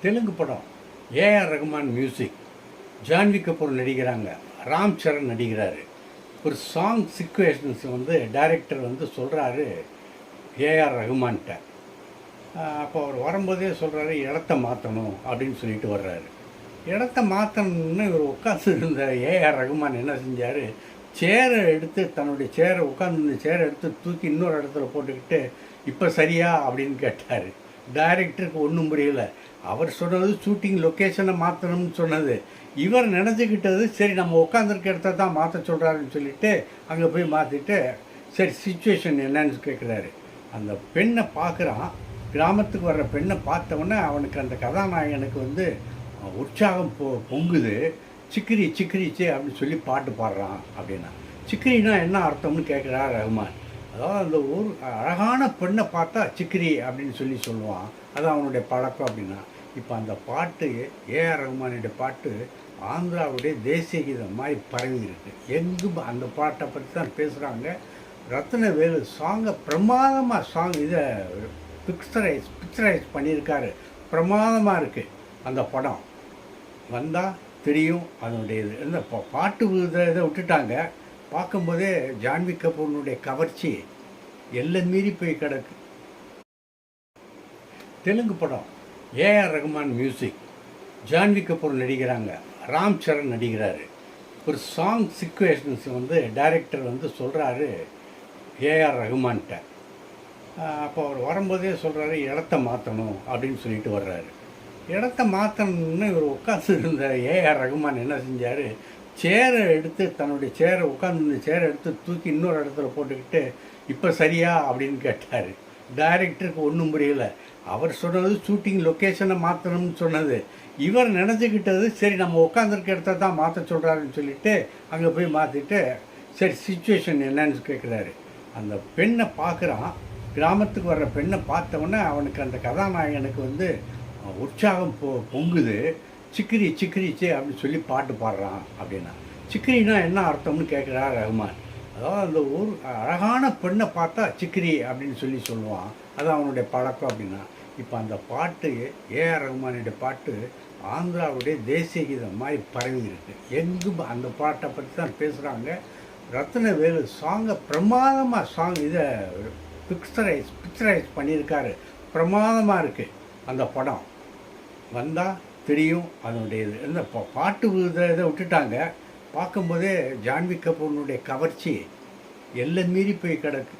தெலுங்கு படம். AR Rahman music, Janhvi Kapoor நடிக்கிறாங்க, ராம் சரண் நடிக்கிறாரு. ஒரு சாங் சிக்குவேஷன்ஸ் டைரக்டர் சொல்கிறாரு ஏஆர் ரகுமான்கிட்ட. அப்போ அவர் வரும்போதே சொல்கிறாரு இடத்த மாற்றணும் அப்படின்னு சொல்லிட்டு வர்றாரு. இடத்த மாற்றணும்னு இவர் உட்காந்து இருந்த ஏஆர் ரகுமான் என்ன செஞ்சார், சேரை எடுத்து தன்னுடைய சேரை உட்காந்துருந்த சேரை எடுத்து தூக்கி இன்னொரு இடத்துல போட்டுக்கிட்டு இப்போ சரியா அப்படின்னு கேட்டார். டைரக்டருக்கு ஒன்றும் புரியல. அவர் சொன்னது ஷூட்டிங் லொக்கேஷனை மாற்றணும்னு சொன்னது, இவர் நினச்சிக்கிட்டது சரி நம்ம உட்காந்துருக்க இடத்த தான் மாற்ற சொல்கிறாருன்னு சொல்லிவிட்டு அங்கே போய் மாற்றிட்டு சரி சுச்சுவேஷன் என்னன்னு கேட்குறாரு. அந்த பெண்ணை பார்க்குறான். கிராமத்துக்கு வர்ற பெண்ணை பார்த்தவொடனே அவனுக்கு அந்த கதாநாயகனுக்கு உற்சாகம் பொங்குது. சிக்கிரி சிக்கிரிச்சே அப்படின்னு சொல்லி பாட்டு பாடுறான். அப்படின்னா சிக்கிரினா என்ன அர்த்தம்னு கேட்குறார் ரகுமான். அதாவது அந்த ஊர் அழகான பெண்ணை பார்த்தா சிக்கிரி அப்படின்னு சொல்லுவான். அது அவனுடைய பழக்கம் அப்படின்னா. இப்போ அந்த பாட்டு ஏஆர் ரகுமானுடைய பாட்டு ஆந்திராவுடைய தேசிய கீதம் மாதிரி பரவி இருக்குது. எங்கும் அந்த பாட்டை பற்றி தான் பேசுகிறாங்க. ரத்னவேலு சாங்கை பிரமாதமாக இதை பிக்சரைஸ் பண்ணியிருக்காரு. பிரமாதமாக இருக்குது அந்த படம். வந்தால் தெரியும் அதனுடைய இது. இந்த பாட்டு இதை விட்டுட்டாங்க. பார்க்கும்போதே ஜான்வி கபூர்னுடைய கவர்ச்சி எல்லாம் மீறி போய் கிடக்கு. தெலுங்கு படம். ஏஆர் ரகுமான் மியூசிக், ஜான்வி கபூர் நடிக்கிறாங்க, ராம் சரண் நடிக்கிறாரு. ஒரு சாங் சிக்குவேஷன்ஸ் டைரக்டர் சொல்கிறாரு ஏஆர் ரகுமான்கிட்ட. அப்போ அவர் வரும்போதே சொல்கிறாரு இடத்த மாற்றணும் அப்படின்னு சொல்லிட்டு வர்றாரு. இடத்த மாற்றணும்னு இவர் உட்காந்து இருந்த ஏஆர் ரகுமான் என்ன செஞ்சார், சேரை எடுத்து தன்னுடைய சேரை உட்காந்துருந்த சேரை எடுத்து தூக்கி இன்னொரு இடத்துல போட்டுக்கிட்டு இப்போ சரியா அப்படின்னு கேட்டார். டைரக்டருக்கு ஒன்றும் புரியல. அவர் சொன்னது ஷூட்டிங் லொக்கேஷனை மாற்றணும்னு சொன்னது, இவர் நினச்சிக்கிட்டது சரி நம்ம உட்காந்துருக்க இடத்த தான் மாற்ற சொல்கிறாருன்னு சொல்லிவிட்டு அங்கே போய் மாற்றிட்டு சரி சுச்சுவேஷன் என்னன்னு கேட்குறாரு. அந்த பெண்ணை பார்க்குறான். கிராமத்துக்கு வர்ற பெண்ணை பார்த்தவொடனே அவனுக்கு அந்த கதாநாயகனுக்கு உற்சாகம் பொங்குது. சிக்கிரி சிக்கிரிச்சே அப்படின்னு சொல்லி பாட்டு பாடுறான். அப்படின்னா சிக்கிரினா என்ன அர்த்தம்னு கேட்குறார் ரகுமான். அதாவது அந்த ஊர் அழகான பெண்ணை பார்த்தா சிக்கிரி அப்படின்னு சொல்லுவான். அது அவனுடைய பழக்கம் அப்படின்னா. இப்போ அந்த பாட்டு ஏஆர் ரகுமானுடைய பாட்டு ஆந்திராவுடைய தேசிய கீதம் மாதிரி பரவி இருக்குது. எங்கும் அந்த பாட்டை பற்றி தான் பேசுகிறாங்க. ரத்னவேலு சாங்கை பிரமாதமாக இதை பிக்சரைஸ் பண்ணியிருக்காரு. பிரமாதமாக இருக்குது அந்த படம். வந்தால் தெரியும் அதனுடைய இது. இந்த பாட்டு இதை விட்டுட்டாங்க. பார்க்கும்போதே ஜான்வி கபூர்னுடைய கவர்ச்சி எல்லாம் மீறி போய் கிடக்கு.